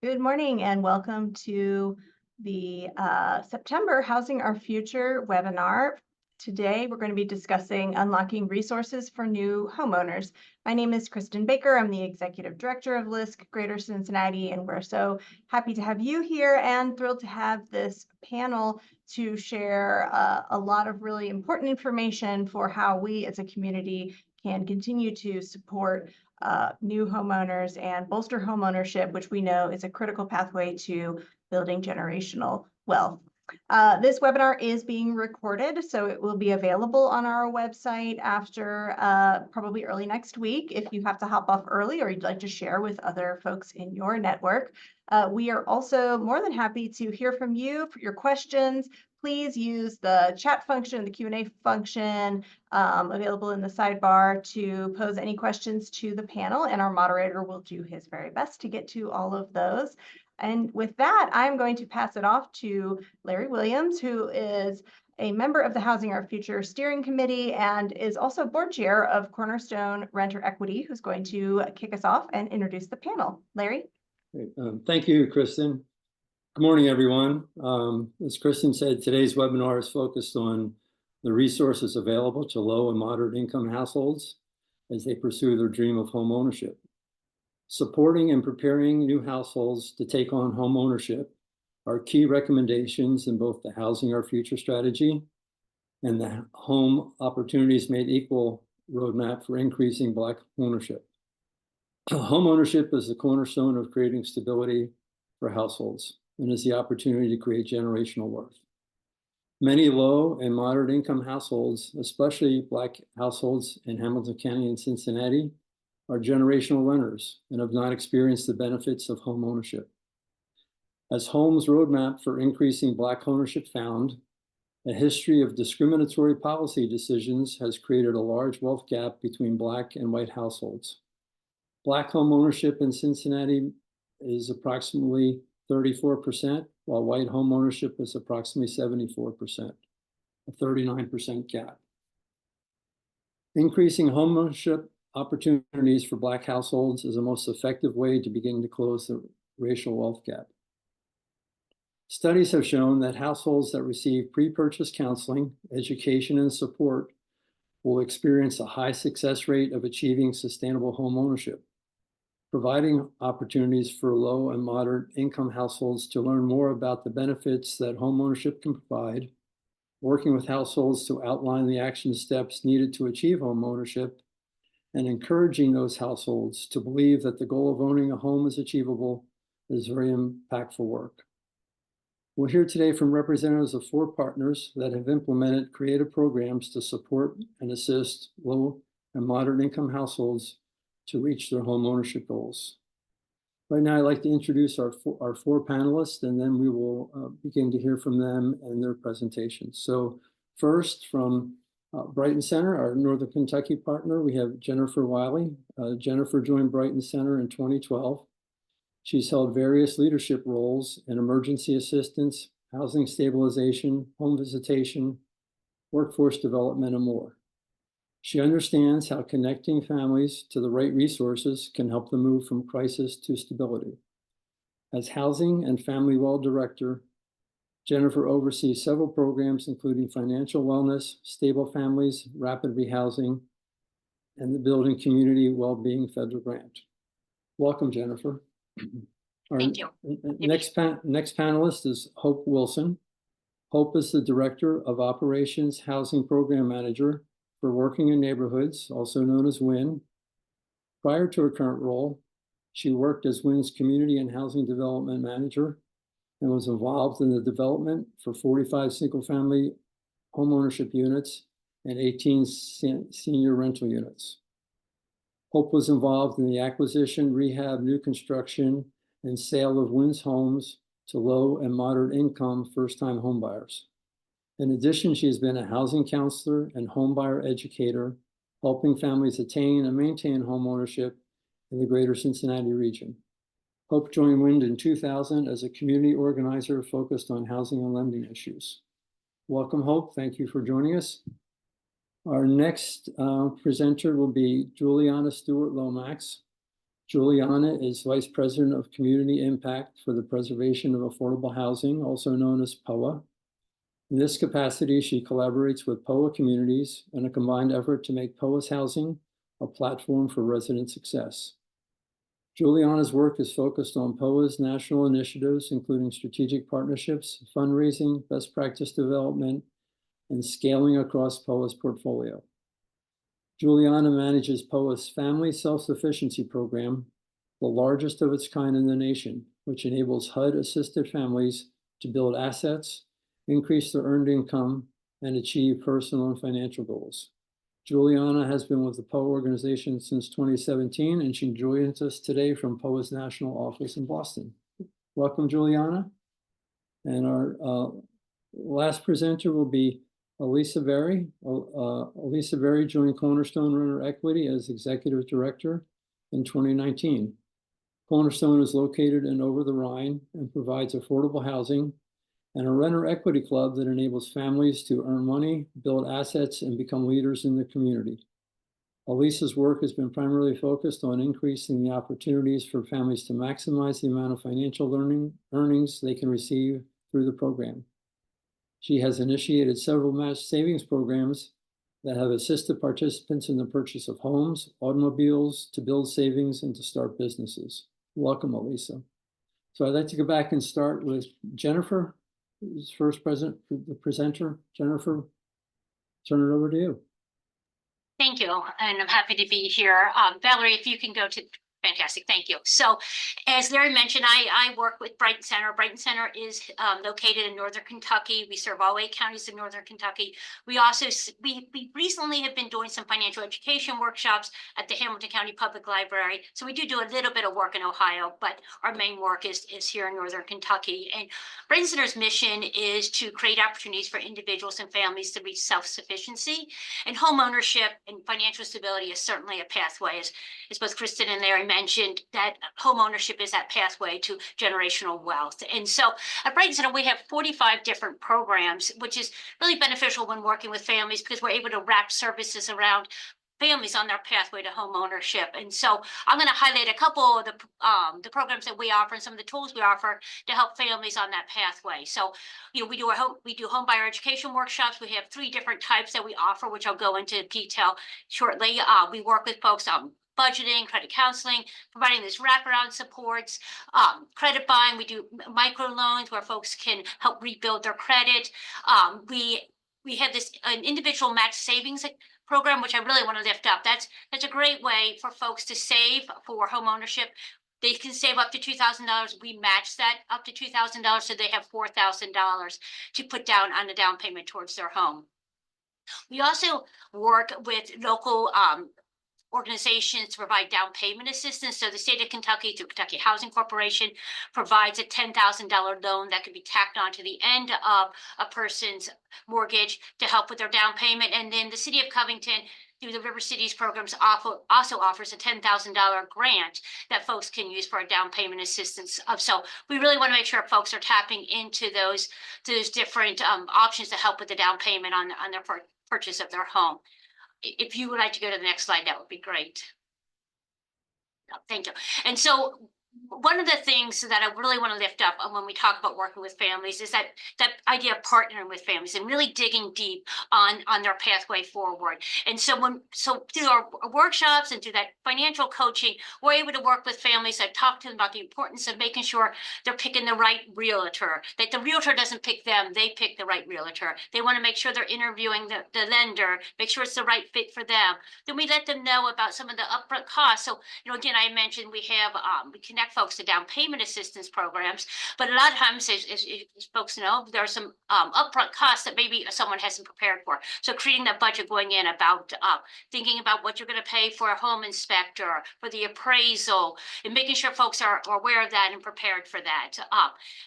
Good morning and welcome to the September Housing Our Future webinar. Today, we're going to be discussing unlocking resources for new homeowners. My name is Kristen Baker. I'm the Executive Director of LISC Greater Cincinnati, and we're so happy to have you here and thrilled to have this panel to share a lot of really important information for how we as a community can continue to support new homeowners and bolster homeownership, which we know is a critical pathway to building generational wealth. This webinar is being recorded, so it will be available on our website after probably early next week if you have to hop off early or you'd like to share with other folks in your network. We are also more than happy to hear from you for your questions. Please use the chat function, the Q&A function available in the sidebar to pose any questions to the panel, and our moderator will do his very best to get to all of those. And with that, I'm going to pass it off to Larry Williams, who is a member of the Housing Our Future Steering Committee and is also board chair of Cornerstone Renter Equity, who's going to kick us off and introduce the panel. Larry? Great. Thank you, Kristen. Good morning, everyone. As Kristen said, today's webinar is focused on the resources available to low and moderate income households as they pursue their dream of home ownership. Supporting and preparing new households to take on home ownership are key recommendations in both the Housing Our Future strategy and the Home Opportunities Made Equal roadmap for increasing Black ownership. Home ownership is the cornerstone of creating stability for households and is the opportunity to create generational worth. Many low and moderate income households, especially Black households in Hamilton County and Cincinnati, are generational renters and have not experienced the benefits of home ownership. As Home's roadmap for increasing Black ownership found, a history of discriminatory policy decisions has created a large wealth gap between Black and white households. Black home ownership in Cincinnati is approximately 34%, while white home ownership is approximately 74%, a 39% gap. Increasing home ownership opportunities for Black households is the most effective way to begin to close the racial wealth gap. Studies have shown that households that receive pre-purchase counseling, education, and support will experience a high success rate of achieving sustainable home ownership. Providing opportunities for low and moderate income households to learn more about the benefits that homeownership can provide, working with households to outline the action steps needed to achieve homeownership, and encouraging those households to believe that the goal of owning a home is achievable is very impactful work. We'll hear today from representatives of 4 partners that have implemented creative programs to support and assist low and moderate income households to reach their home ownership goals. Right now, I'd like to introduce our 4 panelists, and then we will begin to hear from them and their presentations. So first, from Brighton Center, our Northern Kentucky partner, we have Jennifer Wiley. Jennifer joined Brighton Center in 2012. She's held various leadership roles in emergency assistance, housing stabilization, home visitation, workforce development, and more. She understands how connecting families to the right resources can help them move from crisis to stability. As Housing and Family Well Director, Jennifer oversees several programs, including financial wellness, stable families, rapid rehousing, and the Building Community Wellbeing Federal Grant. Welcome, Jennifer. Thank you. Next panelist is Hope Wilson. Hope is the Director of Operations Housing Program Manager for Working in Neighborhoods, also known as WIN. Prior to her current role, she worked as WIN's Community and Housing Development Manager and was involved in the development for 45 single-family homeownership units and 18 senior rental units. Hope was involved in the acquisition, rehab, new construction, and sale of WIN's homes to low and moderate income first-time homebuyers. In addition, she has been a housing counselor and homebuyer educator, helping families attain and maintain homeownership in the greater Cincinnati region. Hope joined WIN in 2000 as a community organizer focused on housing and lending issues. Welcome, Hope. Thank you for joining us. Our next presenter will be Juliana Stewart Lomax. Juliana is Vice President of Community Impact for the Preservation of Affordable Housing, also known as POAH. In this capacity, she collaborates with POAH communities in a combined effort to make POAH's housing a platform for resident success. Juliana's work is focused on POAH's national initiatives, including strategic partnerships, fundraising, best practice development, and scaling across POAH's portfolio. Juliana manages POAH's Family Self-Sufficiency program, the largest of its kind in the nation, which enables HUD-assisted families to build assets, increase their earned income, and achieve personal and financial goals. Juliana has been with the POAH organization since 2017, and she joins us today from POAH's national office in Boston. Welcome, Juliana. And our last presenter will be Elisa Berry. Elisa Berry joined Cornerstone Renter Equity as Executive Director in 2019. Cornerstone is located in Over the Rhine and provides affordable housing and a renter equity club that enables families to earn money, build assets, and become leaders in the community. Elisa's work has been primarily focused on increasing the opportunities for families to maximize the amount of financial earnings they can receive through the program. She has initiated several match savings programs that have assisted participants in the purchase of homes, automobiles, to build savings, and to start businesses. Welcome, Elisa. So I'd like to go back and start with Jennifer, who's first the presenter. Jennifer, turn it over to you. Thank you, and I'm happy to be here. Valerie, if you can go to, fantastic, thank you. So as Larry mentioned, I work with Brighton Center. Brighton Center is located in Northern Kentucky. We serve all 8 counties in Northern Kentucky. We also, we recently have been doing some financial education workshops at the Hamilton County Public Library. So we do a little bit of work in Ohio, but our main work is here in Northern Kentucky. And Brighton Center's mission is to create opportunities for individuals and families to reach self-sufficiency, and home ownership and financial stability is certainly a pathway, as both Kristen and Larry mentioned, that home ownership is that pathway to generational wealth. And so at Brighton Center, we have 45 different programs, which is really beneficial when working with families because we're able to wrap services around families on their pathway to home ownership. And so I'm going to highlight a couple of the programs that we offer and some of the tools we offer to help families on that pathway. So, you know, we do home buyer education workshops. We have 3 different types that we offer, which I'll go into detail shortly. We work with folks on budgeting, credit counseling, providing this wraparound supports, credit buying. We do microloans where folks can help rebuild their credit. We have an individual match savings program, which I really want to lift up. That's a great way for folks to save for home ownership. They can save up to $2,000. We match that up to $2,000, so they have $4,000 to put down on the down payment towards their home. We also work with local organizations to provide down payment assistance. So the state of Kentucky, through Kentucky Housing Corporation, provides a $10,000 loan that can be tacked on to the end of a person's mortgage to help with their down payment. And then the city of Covington, through the River Cities programs, also offers a $10,000 grant that folks can use for a down payment assistance. So we really want to make sure folks are tapping into those different options to help with the down payment on their purchase of their home. If you would like to go to the next slide, that would be great. Thank you. And so one of the things that I really want to lift up when we talk about working with families is that idea of partnering with families and really digging deep on their pathway forward. And so through our workshops and through that financial coaching, we're able to work with families. I talk to them about the importance of making sure they're picking the right realtor, that the realtor doesn't pick them, they pick the right realtor. They want to make sure they're interviewing the lender, make sure it's the right fit for them. Then we let them know about some of the upfront costs. So, you know, again, I mentioned we have, we connect folks to down payment assistance programs, but a lot of times, as folks know, there are some upfront costs that maybe someone hasn't prepared for. So creating that budget going in, about thinking about what you're going to pay for a home inspector, for the appraisal, and making sure folks are aware of that and prepared for that.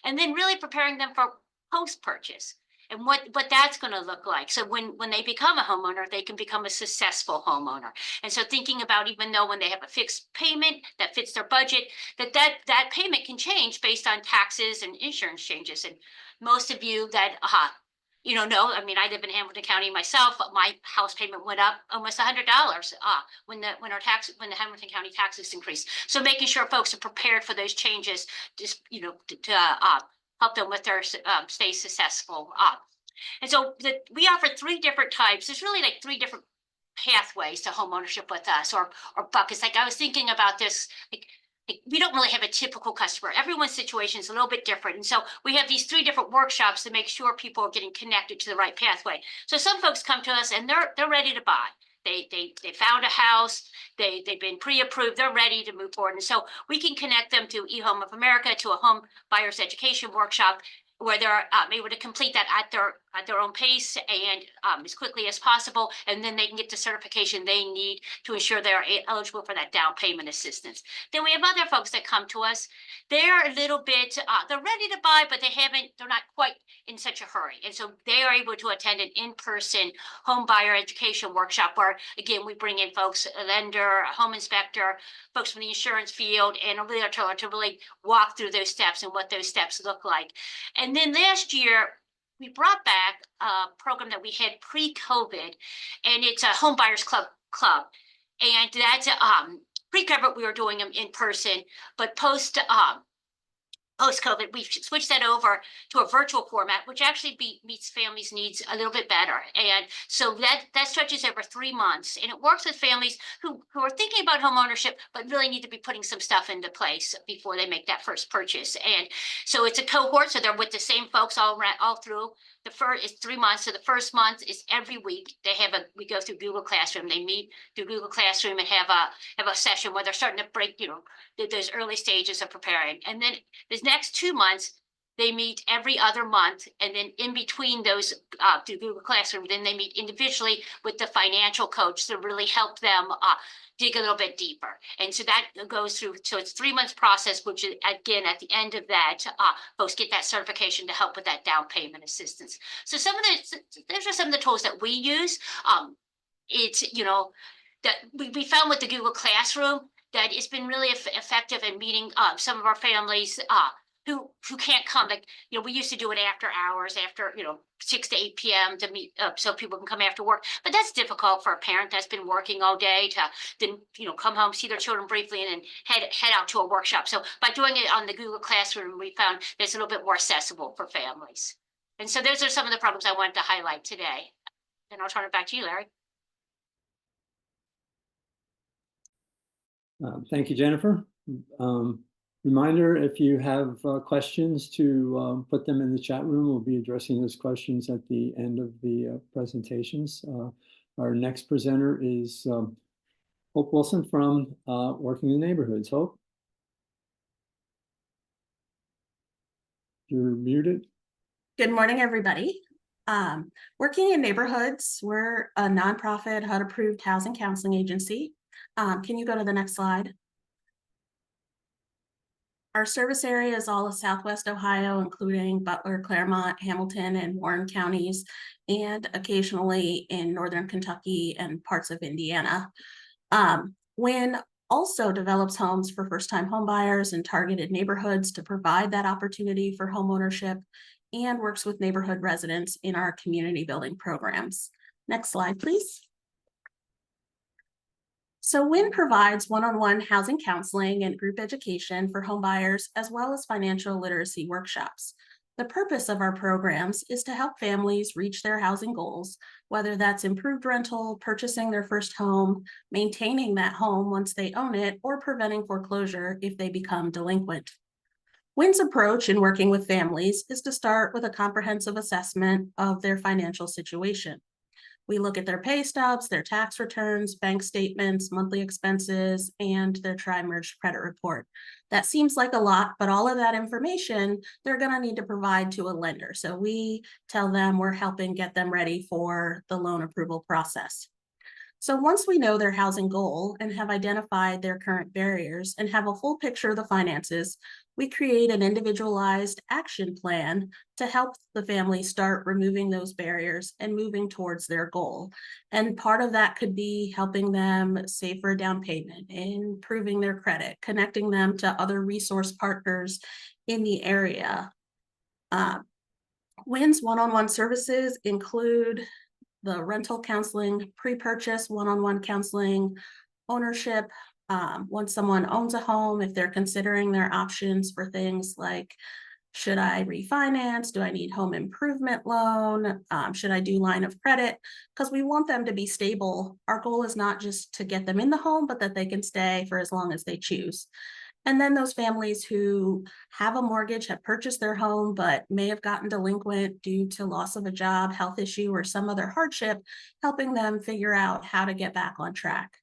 And then really preparing them for post-purchase and what that's going to look like. So when they become a homeowner, they can become a successful homeowner. And so thinking about, even though when they have a fixed payment that fits their budget, that payment can change based on taxes and insurance changes. And most of you that no, I mean, I live in Hamilton County myself, but my house payment went up almost $100 when the Hamilton County taxes increased. So making sure folks are prepared for those changes, just to help them with their stay successful. And so we offer 3 different types. There's really like 3 different pathways to homeownership with us, or buckets. Like I was thinking about this, like we don't really have a typical customer. Everyone's situation is a little bit different. And so we have these 3 different workshops to make sure people are getting connected to the right pathway. So some folks come to us and they're ready to buy. They found a house, they've been pre-approved, they're ready to move forward. And so we can connect them to eHome of America, to a home buyers education workshop, where they're able to complete that at their own pace and as quickly as possible, and then they can get the certification they need to ensure they are eligible for that down payment assistance. Then we have other folks that come to us. They're a little bit, they're ready to buy, but they're not quite in such a hurry. And so they are able to attend an in-person home buyer education workshop where, again, we bring in folks, a lender, a home inspector, folks from the insurance field, and a realtor to really walk through those steps and what those steps look like. And then last year, we brought back a program that we had pre-COVID, and it's a home buyers club. And that's pre-COVID, we were doing them in person, but post-COVID, we've switched that over to a virtual format, which actually meets families' needs a little bit better. And so that stretches over 3 months, and it works with families who are thinking about home ownership, but really need to be putting some stuff into place before they make that first purchase. And so it's a cohort, so they're with the same folks all through. The first is 3 months. So the first month is every week. We go through Google Classroom. They meet through Google Classroom and have a session where they're starting to break, those early stages of preparing. And then this next 2 months, they meet every other month. And then in between those through Google Classroom, then they meet individually with the financial coach to really help them dig a little bit deeper. And so that goes through, so it's 3 months process, which is, again, at the end of that, folks get that certification to help with that down payment assistance. So those are some of the tools that we use. It's, that we found with the Google Classroom that it's been really effective in meeting some of our families who can't come. Like, we used to do it after hours, after, 6 to 8 p.m. to meet so people can come after work. But that's difficult for a parent that's been working all day to then, come home, see their children briefly, and then head out to a workshop. So by doing it on the Google Classroom, we found that it's a little bit more accessible for families. And so those are some of the programs I wanted to highlight today. And I'll turn it back to you, Larry. Thank you, Jennifer. Reminder, if you have questions, to put them in the chat room. We'll be addressing those questions at the end of the presentations. Our next presenter is Hope Wilson from Working in Neighborhoods. Hope? You're muted. Good morning, everybody. Working in Neighborhoods, we're a nonprofit HUD-approved housing counseling agency. Can you go to the next slide? Our service area is all of Southwest Ohio, including Butler, Claremont, Hamilton, and Warren counties, and occasionally in Northern Kentucky and parts of Indiana. WIN also develops homes for first-time homebuyers in targeted neighborhoods to provide that opportunity for homeownership, and works with neighborhood residents in our community building programs. Next slide, please. So WIN provides one-on-one housing counseling and group education for homebuyers, as well as financial literacy workshops. The purpose of our programs is to help families reach their housing goals, whether that's improved rental, purchasing their first home, maintaining that home once they own it, or preventing foreclosure if they become delinquent. WIN's approach in working with families is to start with a comprehensive assessment of their financial situation. We look at their pay stubs, their tax returns, bank statements, monthly expenses, and their tri-merged credit report. That seems like a lot, but all of that information they're going to need to provide to a lender. So we tell them we're helping get them ready for the loan approval process. So once we know their housing goal and have identified their current barriers and have a full picture of the finances, we create an individualized action plan to help the family start removing those barriers and moving towards their goal. And part of that could be helping them save for a down payment, improving their credit, connecting them to other resource partners in the area. WIN's one-on-one services include the rental counseling, pre-purchase one-on-one counseling, ownership, once someone owns a home, if they're considering their options for things like, should I refinance? Do I need home improvement loan? Should I do line of credit? Because we want them to be stable. Our goal is not just to get them in the home, but that they can stay for as long as they choose. And then those families who have a mortgage, have purchased their home, but may have gotten delinquent due to loss of a job, health issue, or some other hardship, helping them figure out how to get back on track.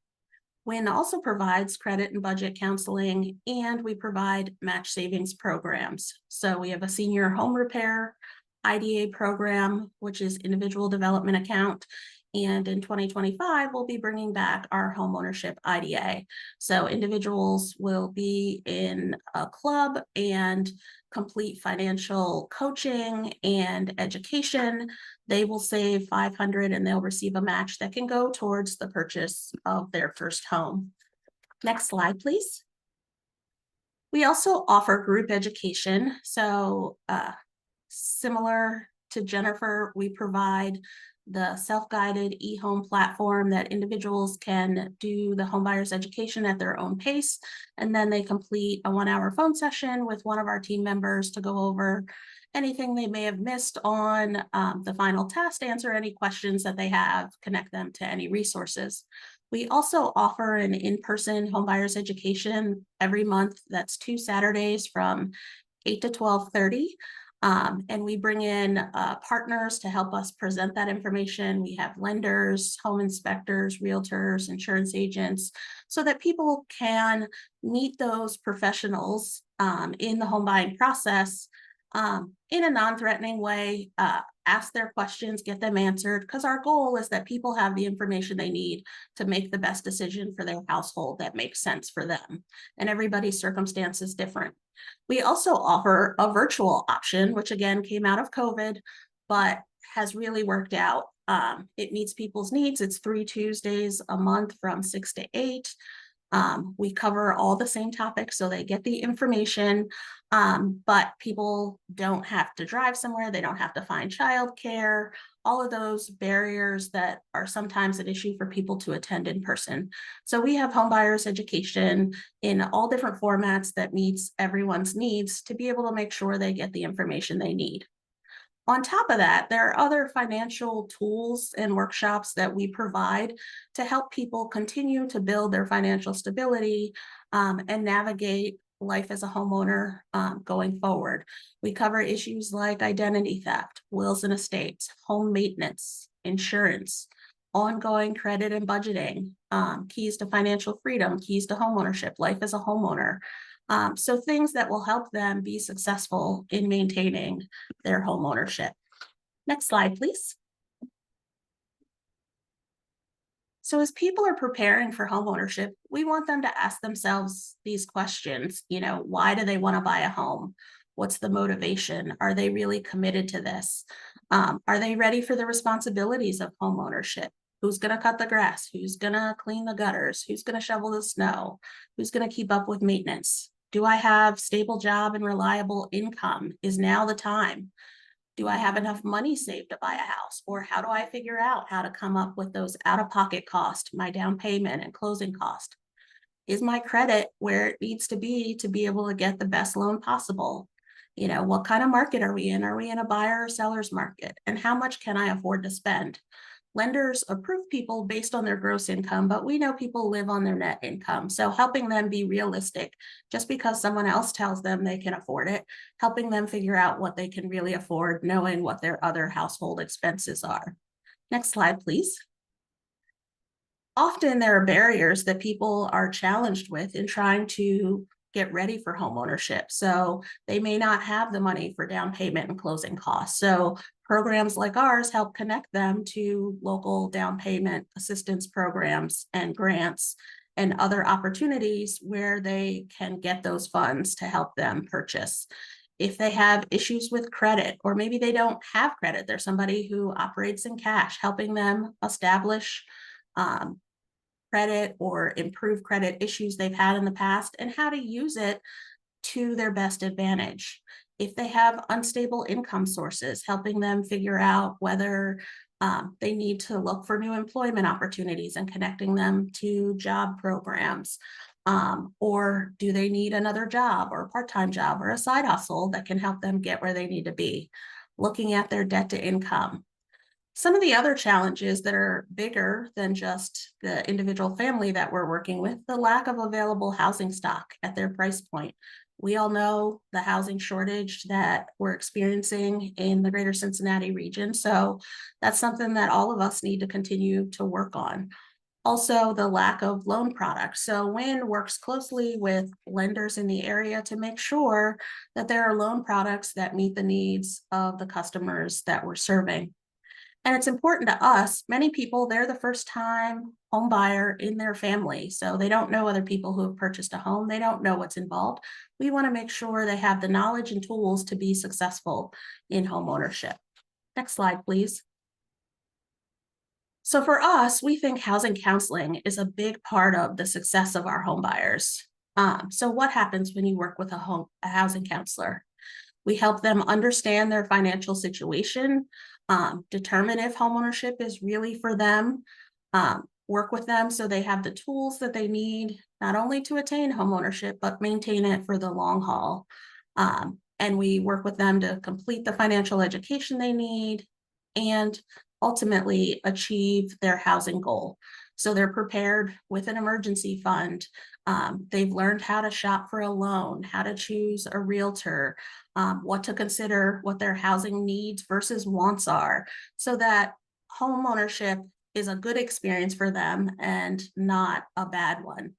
WIN also provides credit and budget counseling, and we provide match savings programs. So we have a senior home repair IDA program, which is individual development account. And in 2025, we'll be bringing back our homeownership IDA. So individuals will be in a club and complete financial coaching and education. They will save $500 and they'll receive a match that can go towards the purchase of their first home. Next slide, please. We also offer group education. So similar to Jennifer, we provide the self-guided e-home platform that individuals can do the homebuyers education at their own pace. And then they complete a 1-hour phone session with one of our team members to go over anything they may have missed on the final test, answer any questions that they have, connect them to any resources. We also offer an in-person homebuyers education every month. That's 2 Saturdays from 8 to 12:30. And we bring in partners to help us present that information. We have lenders, home inspectors, realtors, insurance agents, so that people can meet those professionals in the home buying process in a non-threatening way, ask their questions, get them answered, because our goal is that people have the information they need to make the best decision for their household that makes sense for them. And everybody's circumstance is different. We also offer a virtual option, which again came out of COVID, but has really worked out. It meets people's needs. It's 3 Tuesdays a month from 6 to 8. We cover all the same topics, so they get the information, but people don't have to drive somewhere. They don't have to find childcare, all of those barriers that are sometimes an issue for people to attend in person. So we have homebuyers education in all different formats that meets everyone's needs to be able to make sure they get the information they need. On top of that, there are other financial tools and workshops that we provide to help people continue to build their financial stability and navigate life as a homeowner going forward. We cover issues like identity theft, wills and estates, home maintenance, insurance, ongoing credit and budgeting, keys to financial freedom, keys to homeownership, life as a homeowner. So things that will help them be successful in maintaining their home ownership. Next slide, please. So as people are preparing for home ownership, we want them to ask themselves these questions. You know, why do they want to buy a home? What's the motivation? Are they really committed to this? Are they ready for the responsibilities of home ownership? Who's going to cut the grass? Who's going to clean the gutters? Who's going to shovel the snow? Who's going to keep up with maintenance? Do I have stable job and reliable income? Is now the time? Do I have enough money saved to buy a house? Or how do I figure out how to come up with those out-of-pocket costs, my down payment and closing cost? Is my credit where it needs to be able to get the best loan possible? You know, what kind of market are we in? Are we in a buyer or seller's market? And how much can I afford to spend? Lenders approve people based on their gross income, but we know people live on their net income. So helping them be realistic, just because someone else tells them they can afford it, helping them figure out what they can really afford, knowing what their other household expenses are. Next slide, please. Often there are barriers that people are challenged with in trying to get ready for home ownership. So they may not have the money for down payment and closing costs. So programs like ours help connect them to local down payment assistance programs and grants and other opportunities where they can get those funds to help them purchase. If they have issues with credit, or maybe they don't have credit, there's somebody who operates in cash, helping them establish credit or improve credit issues they've had in the past and how to use it to their best advantage. If they have unstable income sources, helping them figure out whether they need to look for new employment opportunities and connecting them to job programs. Or do they need another job or a part-time job or a side hustle that can help them get where they need to be? Looking at their debt to income. Some of the other challenges that are bigger than just the individual family that we're working with, the lack of available housing stock at their price point. We all know the housing shortage that we're experiencing in the greater Cincinnati region. So that's something that all of us need to continue to work on. Also, the lack of loan products. So WIN works closely with lenders in the area to make sure that there are loan products that meet the needs of the customers that we're serving. And it's important to us, many people, they're the first time home buyer in their family. So they don't know other people who have purchased a home. They don't know what's involved. We want to make sure they have the knowledge and tools to be successful in home ownership. Next slide, please. So for us, we think housing counseling is a big part of the success of our home buyers. So what happens when you work with a housing counselor? We help them understand their financial situation, determine if homeownership is really for them, work with them so they have the tools that they need, not only to attain homeownership, but maintain it for the long haul. And we work with them to complete the financial education they need and ultimately achieve their housing goal. So they're prepared with an emergency fund. They've learned how to shop for a loan, how to choose a realtor, what to consider, what their housing needs versus wants are, so that home ownership is a good experience for them and not a bad one.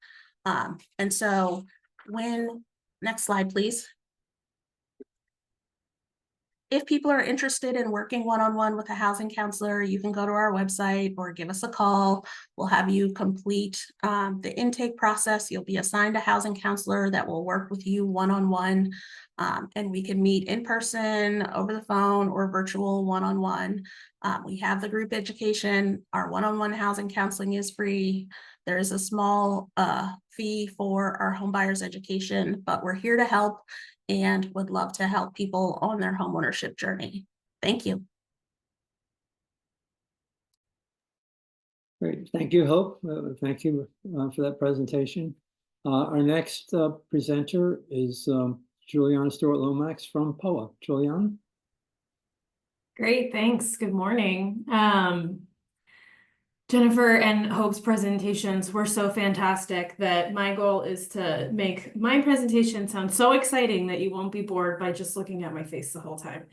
And so next slide, please. If people are interested in working one-on-one with a housing counselor, you can go to our website or give us a call. We'll have you complete the intake process. You'll be assigned a housing counselor that will work with you one-on-one. And we can meet in person, over the phone, or virtual one-on-one. We have the group education. Our one-on-one housing counseling is free. There is a small fee for our home buyers education, but we're here to help and would love to help people on their homeownership journey. Thank you. Great. Thank you, Hope. Thank you for that presentation. Our next presenter is Juliana Stewart-Lomax from POAH. Juliana? Great, thanks. Good morning. Jennifer and Hope's presentations were so fantastic that my goal is to make my presentation sound so exciting that you won't be bored by just looking at my face the whole time.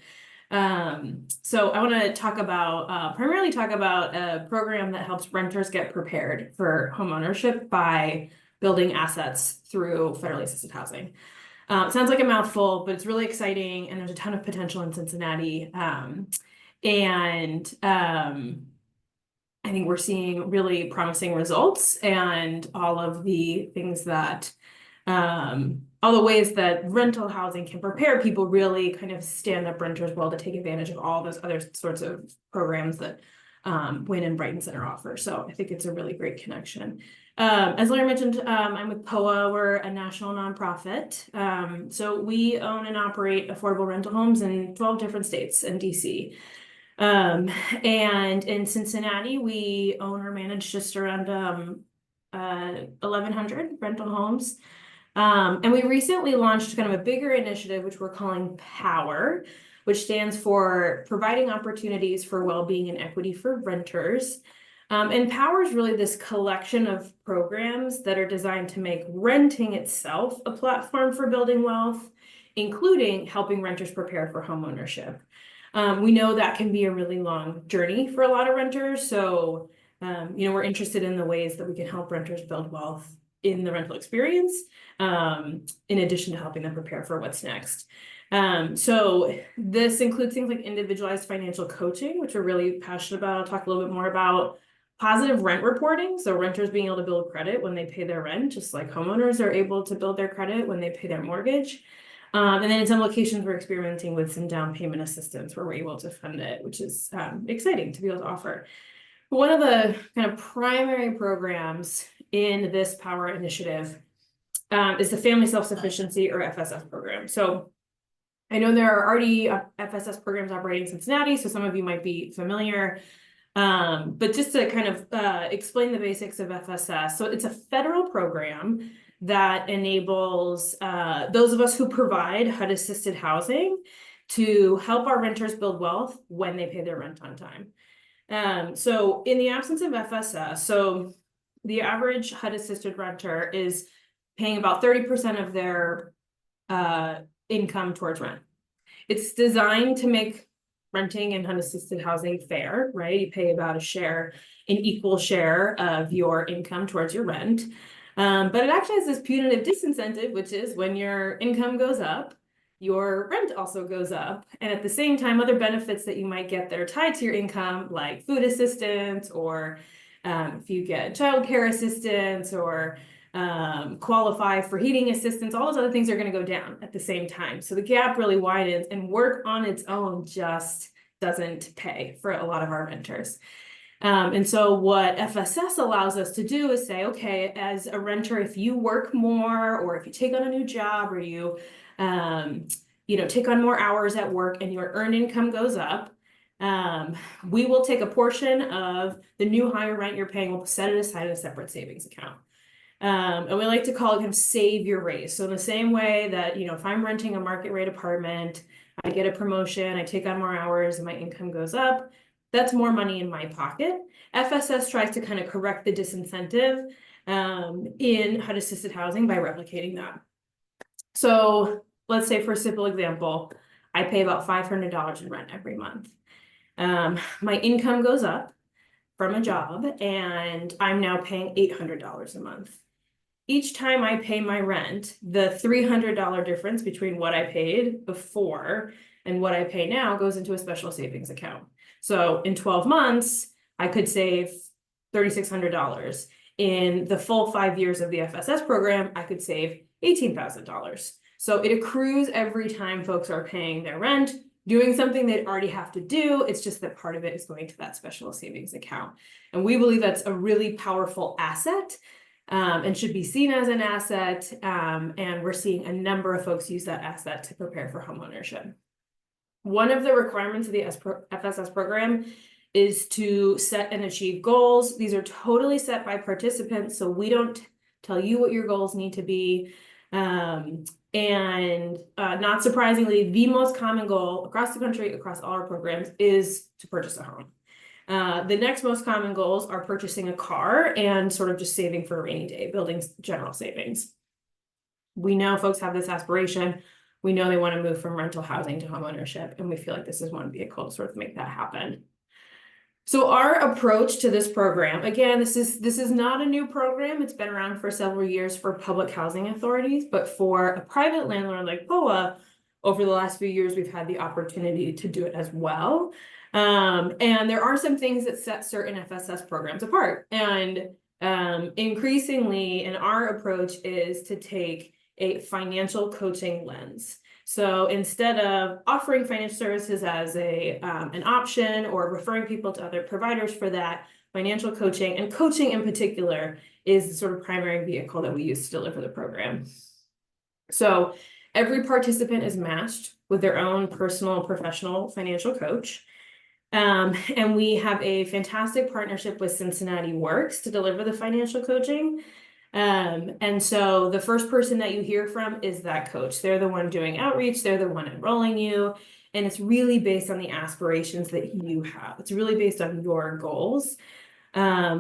So I want to talk about, primarily talk about a program that helps renters get prepared for homeownership by building assets through federally assisted housing. It sounds like a mouthful, but it's really exciting and there's a ton of potential in Cincinnati. I think we're seeing really promising results, and all of the things that, all the ways that rental housing can prepare people really kind of stand up renters well to take advantage of all those other sorts of programs that WIN and Brighton Center offer. So I think it's a really great connection. As Larry mentioned, I'm with POAH. We're a national nonprofit. So we own and operate affordable rental homes in 12 different states and DC. And in Cincinnati, we own or manage just around 1,100 rental homes. And we recently launched kind of a bigger initiative, which we're calling POWER, which stands for Providing Opportunities for Wellbeing and Equity for Renters. And POWER is really this collection of programs that are designed to make renting itself a platform for building wealth, including helping renters prepare for homeownership. We know that can be a really long journey for a lot of renters. So, we're interested in the ways that we can help renters build wealth in the rental experience, in addition to helping them prepare for what's next. So this includes things like individualized financial coaching, which we're really passionate about. I'll talk a little bit more about positive rent reporting. So renters being able to build credit when they pay their rent, just like homeowners are able to build their credit when they pay their mortgage. And then in some locations, we're experimenting with some down payment assistance where we're able to fund it, which is exciting to be able to offer. One of the kind of primary programs in this POWER initiative is the Family Self-Sufficiency or FSF program. So I know there are already FSS programs operating in Cincinnati, so some of you might be familiar. But just to kind of explain the basics of FSS. So it's a federal program that enables those of us who provide HUD-assisted housing to help our renters build wealth when they pay their rent on time. So in the absence of FSS, so the average HUD-assisted renter is paying about 30% of their income towards rent. It's designed to make renting and HUD-assisted housing fair, right? You pay about an equal share of your income towards your rent. But it actually has this punitive disincentive, which is when your income goes up, your rent also goes up. And at the same time, other benefits that you might get that are tied to your income, like food assistance, or if you get childcare assistance, or qualify for heating assistance, all those other things are going to go down at the same time. So the gap really widens, and work on its own just doesn't pay for a lot of our renters. And so what FSS allows us to do is say, okay, as a renter, if you work more, or if you take on a new job, or you take on more hours at work and your earned income goes up, we will take a portion of the new higher rent you're paying, we'll set it aside in a separate savings account. And we like to call it kind of save your raise. So in the same way that, if I'm renting a market rate apartment, I get a promotion, I take on more hours, and my income goes up, that's more money in my pocket. FSS tries to kind of correct the disincentive in HUD-assisted housing by replicating that. So let's say, for a simple example, I pay about $500 in rent every month. My income goes up from a job, and I'm now paying $800 a month. Each time I pay my rent, the $300 difference between what I paid before and what I pay now goes into a special savings account. So in 12 months, I could save $3,600. In the full 5 years of the FSS program, I could save $18,000. So it accrues every time folks are paying their rent, doing something they'd already have to do. It's just that part of it is going to that special savings account. And we believe that's a really powerful asset, and should be seen as an asset. And we're seeing a number of folks use that asset to prepare for homeownership. One of the requirements of the FSS program is to set and achieve goals. These are totally set by participants, so we don't tell you what your goals need to be. Not surprisingly, the most common goal across the country, across all our programs, is to purchase a home. The next most common goals are purchasing a car and sort of just saving for a rainy day, building general savings. We know folks have this aspiration. We know they want to move from rental housing to homeownership, and we feel like this is one vehicle to sort of make that happen. So our approach to this program, again, this is not a new program. It's been around for several years for public housing authorities, but for a private landlord like POAH, over the last few years, we've had the opportunity to do it as well. And there are some things that set certain FSS programs apart. And increasingly, in our approach is to take a financial coaching lens. So instead of offering financial services as an option or referring people to other providers for that, financial coaching, and coaching in particular, is the sort of primary vehicle that we use to deliver the program. So every participant is matched with their own personal professional financial coach. And we have a fantastic partnership with Cincinnati Works to deliver the financial coaching. And so the first person that you hear from is that coach. They're the one doing outreach, they're the one enrolling you, and it's really based on the aspirations that you have. It's really based on your goals,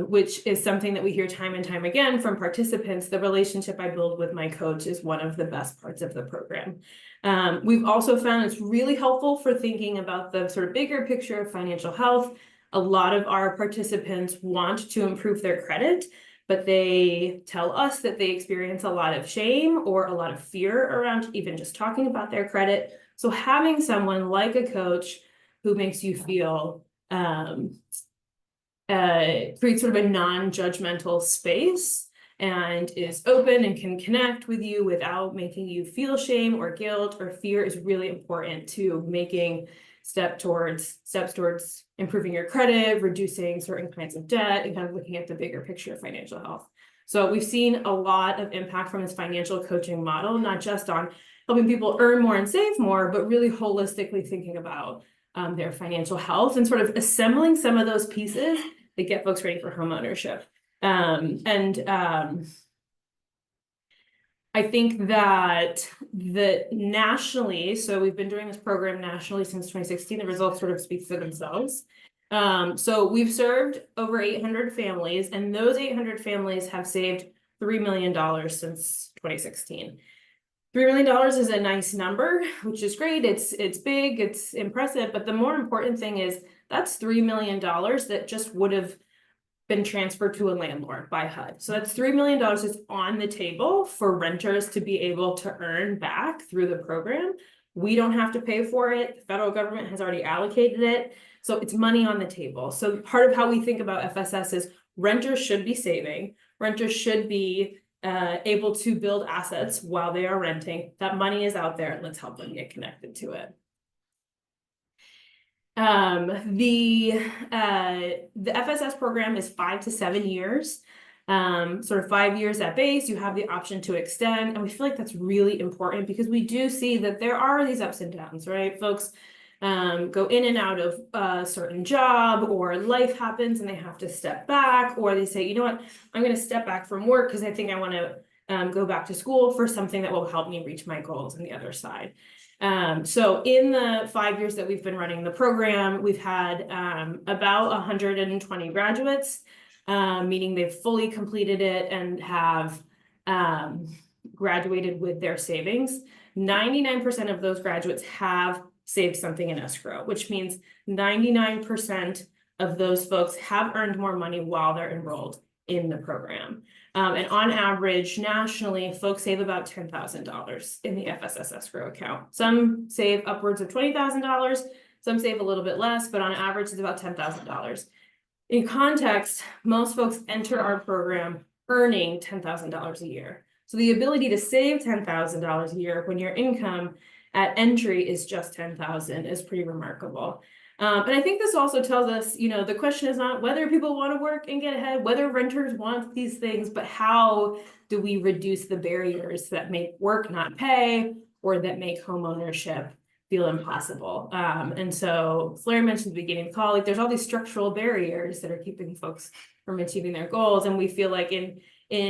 which is something that we hear time and time again from participants. The relationship I build with my coach is one of the best parts of the program. We've also found it's really helpful for thinking about the sort of bigger picture of financial health. A lot of our participants want to improve their credit, but they tell us that they experience a lot of shame or a lot of fear around even just talking about their credit. So having someone like a coach who makes you feel, creates sort of a non-judgmental space and is open and can connect with you without making you feel shame or guilt or fear is really important to making steps towards improving your credit, reducing certain kinds of debt, and kind of looking at the bigger picture of financial health. So we've seen a lot of impact from this financial coaching model, not just on helping people earn more and save more, but really holistically thinking about their financial health and sort of assembling some of those pieces that get folks ready for homeownership. I think that nationally, so we've been doing this program nationally since 2016, the results sort of speak for themselves. So we've served over 800 families, and those 800 families have saved $3 million since 2016. $3 million is a nice number, which is great. It's big, it's impressive, but the more important thing is that's $3 million that just would have been transferred to a landlord by HUD. So that's $3 million that's on the table for renters to be able to earn back through the program. We don't have to pay for it. The federal government has already allocated it. So it's money on the table. So part of how we think about FSS is renters should be saving. Renters should be able to build assets while they are renting. That money is out there. Let's help them get connected to it. The FSS program is 5 to 7 years, sort of 5 years at base. You have the option to extend, and we feel like that's really important because we do see that there are these ups and downs, right? Folks go in and out of a certain job, or life happens and they have to step back, or they say, you know what, I'm going to step back from work because I think I want to go back to school for something that will help me reach my goals on the other side. So in the 5 years that we've been running the program, we've had about 120 graduates, meaning they've fully completed it and have graduated with their savings. 99% of those graduates have saved something in escrow, which means 99% of those folks have earned more money while they're enrolled in the program. And on average, nationally, folks save about $10,000 in the FSS escrow account. Some save upwards of $20,000, some save a little bit less, but on average, it's about $10,000. In context, most folks enter our program earning $10,000 a year. So the ability to save $10,000 a year when your income at entry is just $10,000 is pretty remarkable. And I think this also tells us, you know, the question is not whether people want to work and get ahead, whether renters want these things, but how do we reduce the barriers that make work not pay or that make homeownership feel impossible. And so Larry mentioned at the beginning of the call, like there's all these structural barriers that are keeping folks from achieving their goals. And we feel like in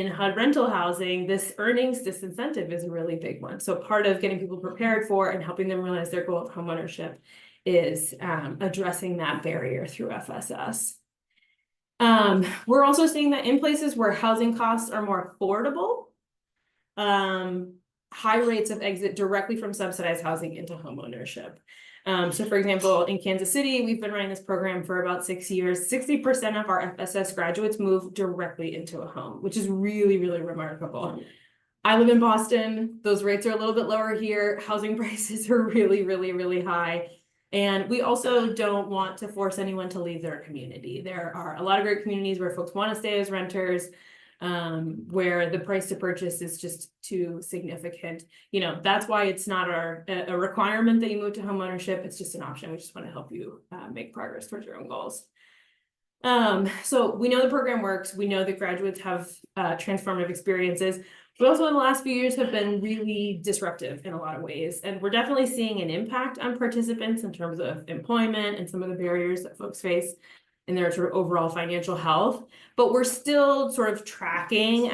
HUD rental housing, this earnings disincentive is a really big one. So part of getting people prepared for and helping them realize their goal of homeownership is addressing that barrier through FSS. We're also seeing that in places where housing costs are more affordable, high rates of exit directly from subsidized housing into homeownership. So for example, in Kansas City, we've been running this program for about 6 years. 60% of our FSS graduates move directly into a home, which is really, really remarkable. I live in Boston. Those rates are a little bit lower here. Housing prices are really, really, really high. And we also don't want to force anyone to leave their community. There are a lot of great communities where folks want to stay as renters, where the price to purchase is just too significant. You know, that's why it's not a requirement that you move to homeownership. It's just an option. We just want to help you make progress towards your own goals. So we know the program works. We know that graduates have transformative experiences. But also in the last few years have been really disruptive in a lot of ways. And we're definitely seeing an impact on participants in terms of employment and some of the barriers that folks face in their sort of overall financial health. But we're still sort of tracking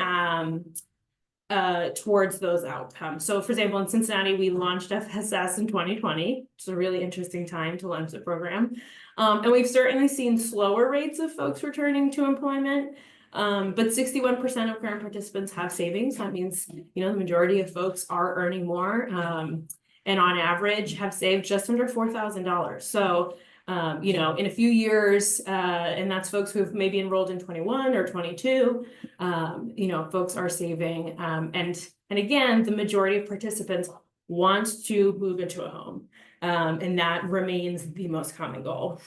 towards those outcomes. So for example, in Cincinnati, we launched FSS in 2020, which is a really interesting time to launch the program. And we've certainly seen slower rates of folks returning to employment. But 61% of current participants have savings. That means, you know, the majority of folks are earning more, and on average have saved just under $4,000. So, you know, in a few years, and that's folks who have maybe enrolled in 21 or 22, you know, folks are saving. And again, the majority of participants want to move into a home, and that remains the most common goal.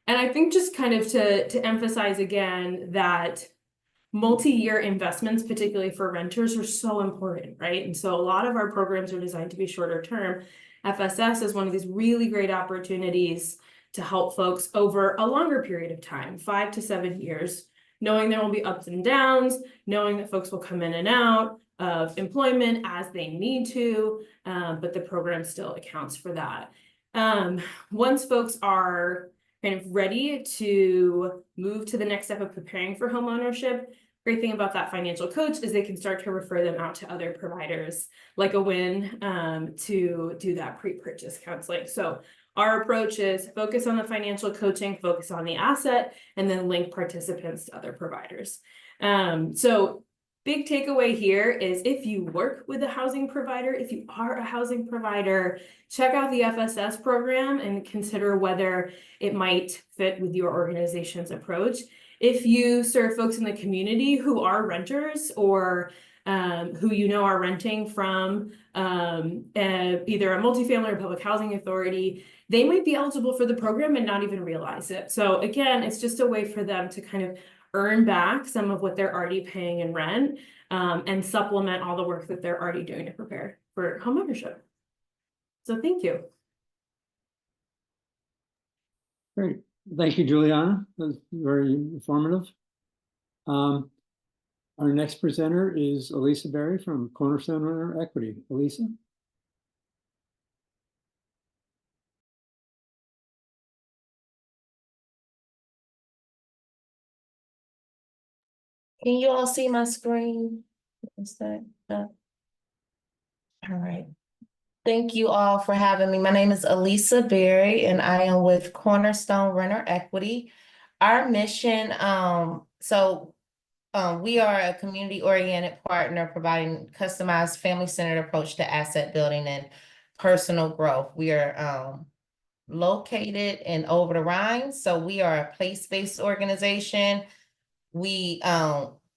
And I think just kind of to emphasize again that multi-year investments, particularly for renters, are so important, right? And so a lot of our programs are designed to be shorter term. FSS is one of these really great opportunities to help folks over a longer period of time, 5 to 7 years, knowing there will be ups and downs, knowing that folks will come in and out of employment as they need to, but the program still accounts for that. Once folks are kind of ready to move to the next step of preparing for homeownership, great thing about that financial coach is they can start to refer them out to other providers like a WIN to do that pre-purchase counseling. So our approach is focus on the financial coaching, focus on the asset, and then link participants to other providers. So big takeaway here is if you work with a housing provider, if you are a housing provider, check out the FSS program and consider whether it might fit with your organization's approach. If you serve folks in the community who are renters or who you know are renting from either a multifamily or public housing authority, they might be eligible for the program and not even realize it. So again, it's just a way for them to kind of earn back some of what they're already paying in rent and supplement all the work that they're already doing to prepare for homeownership. So thank you. Great. Thank you, Juliana. That was very informative. Our next presenter is Elisa Berry from Cornerstone Renter Equity. Elisa? Can you all see my screen? Is that up? All right. Thank you all for having me. My name is Elisa Berry and I am with Cornerstone Renter Equity. Our mission, we are a community-oriented partner providing customized family-centered approach to asset building and personal growth. We are located in Over the Rhine, so we are a place-based organization. We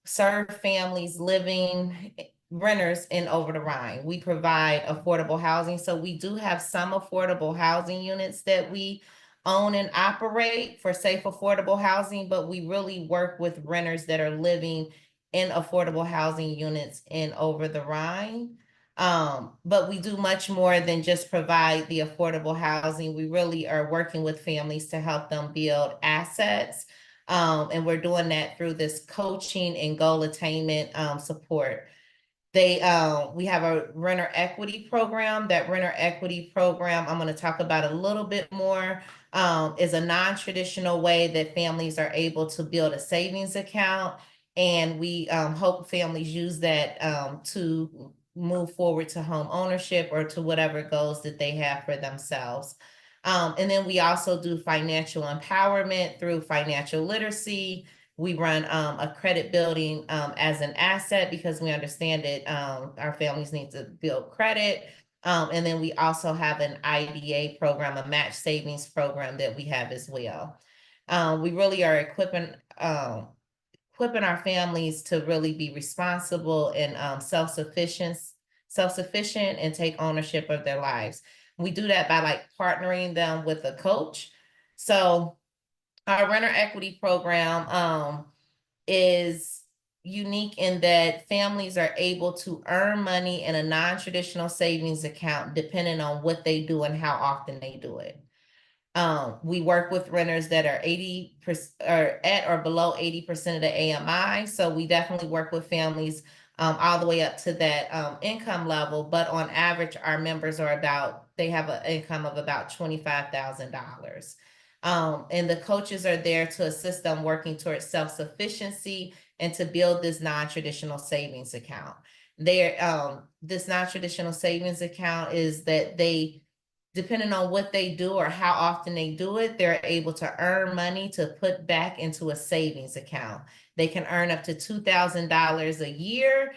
serve families living renters in Over the Rhine. We provide affordable housing. So we do have some affordable housing units that we own and operate for safe, affordable housing, but we really work with renters that are living in affordable housing units in Over the Rhine. But we do much more than just provide the affordable housing. We really are working with families to help them build assets. And we're doing that through this coaching and goal attainment support. We have a renter equity program. That renter equity program, I'm going to talk about a little bit more, is a non-traditional way that families are able to build a savings account. And we hope families use that to move forward to home ownership or to whatever goals that they have for themselves. And then we also do financial empowerment through financial literacy. We run a credit building as an asset because we understand that our families need to build credit. And then we also have an IDA program, a match savings program that we have as well. We really are equipping our families to really be responsible and self-sufficient and take ownership of their lives. We do that by partnering them with a coach. So our renter equity program is unique in that families are able to earn money in a non-traditional savings account depending on what they do and how often they do it. We work with renters that are 80% or at or below 80% of the AMI. So we definitely work with families all the way up to that income level. But on average, our members they have an income of about $25,000. And the coaches are there to assist them working towards self-sufficiency and to build this non-traditional savings account. This non-traditional savings account is that depending on what they do or how often they do it, they're able to earn money to put back into a savings account. They can earn up to $2,000 a year,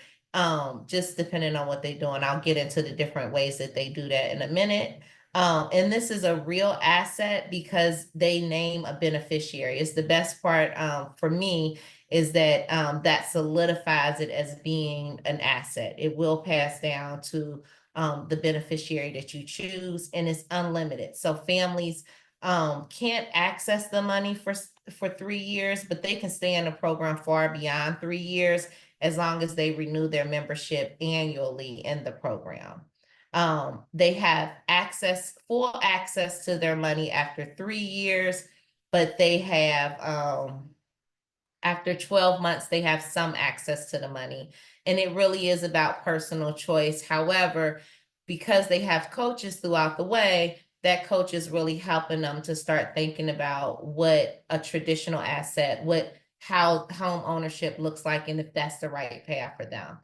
just depending on what they do. And I'll get into the different ways that they do that in a minute. And this is a real asset because they name a beneficiary. It's the best part for me is that that solidifies it as being an asset. It will pass down to the beneficiary that you choose, and it's unlimited. So families can't access the money for 3 years, but they can stay in the program far beyond 3 years as long as they renew their membership annually in the program. They have full access to their money after 3 years, but they have After 12 months, they have some access to the money. And it really is about personal choice. However, because they have coaches throughout the way, that coach is really helping them to start thinking about what a traditional asset, how home ownership looks like, and if that's the right path for them.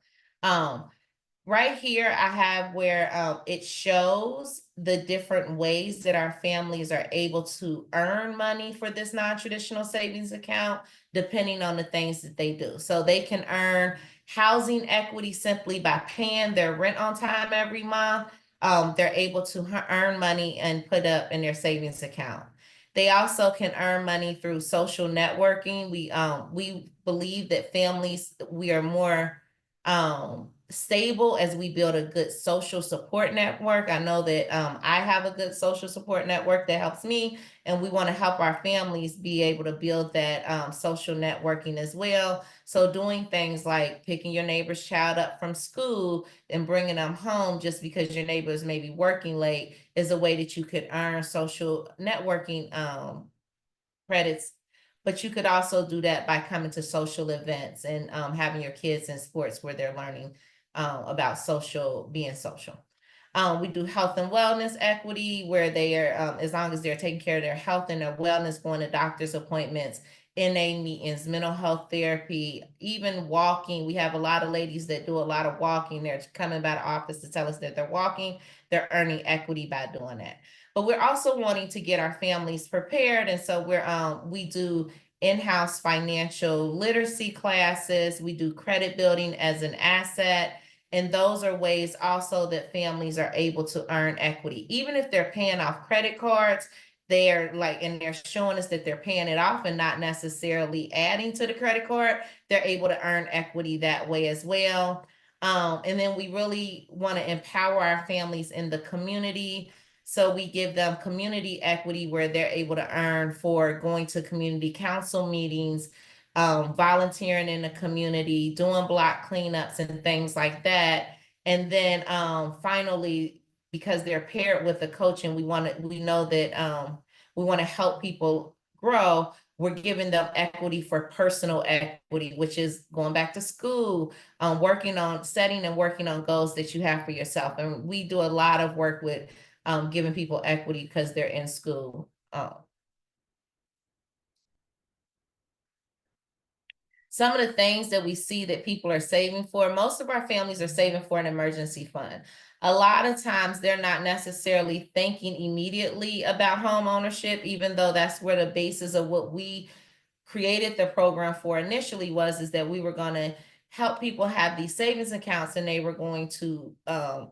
Right here, I have where it shows the different ways that our families are able to earn money for this non-traditional savings account, depending on the things that they do. So they can earn housing equity simply by paying their rent on time every month. They're able to earn money and put up in their savings account. They also can earn money through social networking. We believe that families, we are more stable as we build a good social support network. I know that I have a good social support network that helps me, and we want to help our families be able to build that social networking as well. So doing things like picking your neighbor's child up from school and bringing them home just because your neighbor is maybe working late is a way that you could earn social networking credits. But you could also do that by coming to social events and having your kids in sports where they're learning about being social. We do health and wellness equity where they are, as long as they're taking care of their health and their wellness, going to doctor's appointments, NA meetings, mental health therapy, even walking. We have a lot of ladies that do a lot of walking. They're coming by the office to tell us that they're walking. They're earning equity by doing that. But we're also wanting to get our families prepared. And so we do in-house financial literacy classes. We do credit building as an asset. And those are ways also that families are able to earn equity. Even if they're paying off credit cards, they're showing us that they're paying it off and not necessarily adding to the credit card. They're able to earn equity that way as well. And then we really want to empower our families in the community. So we give them community equity where they're able to earn for going to community council meetings, volunteering in the community, doing block cleanups and things like that. And then finally, because they're paired with a coach and we know that we want to help people grow, we're giving them equity for personal equity, which is going back to school, working on setting and working on goals that you have for yourself. And we do a lot of work with giving people equity because they're in school. Some of the things that we see that people are saving for, most of our families are saving for an emergency fund. A lot of times they're not necessarily thinking immediately about home ownership, even though that's where the basis of what we created the program for initially is that we were going to help people have these savings accounts and they were going to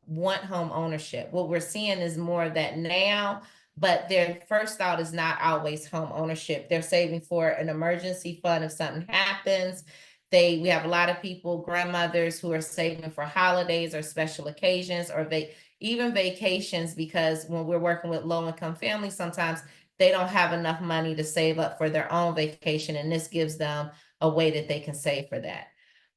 want home ownership. What we're seeing is more of that now, but their first thought is not always home ownership. They're saving for an emergency fund if something happens. We have a lot of people, grandmothers, who are saving for holidays or special occasions or even vacations, because when we're working with low-income families, sometimes they don't have enough money to save up for their own vacation, and this gives them a way that they can save for that.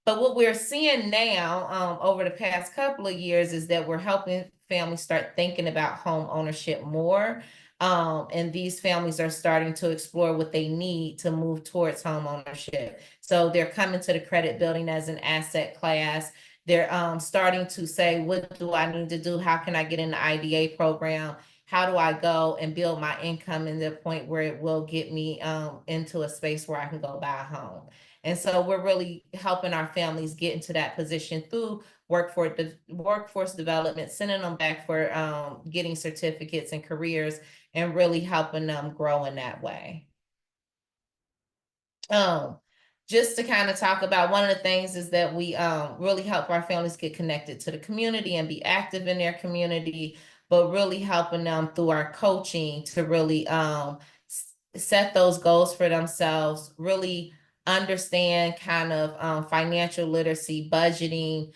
But what we're seeing now over the past couple of years is that we're helping families start thinking about home ownership more. And these families are starting to explore what they need to move towards home ownership. So they're coming to the credit building as an asset class. They're starting to say, what do I need to do? How can I get in the IDA program? How do I go and build my income in the point where it will get me into a space where I can go buy a home? And so we're really helping our families get into that position through workforce development, sending them back for getting certificates and careers, and really helping them grow in that way. Just to kind of talk about, one of the things is that we really help our families get connected to the community and be active in their community, but really helping them through our coaching to really set those goals for themselves, really understand kind of financial literacy, budgeting.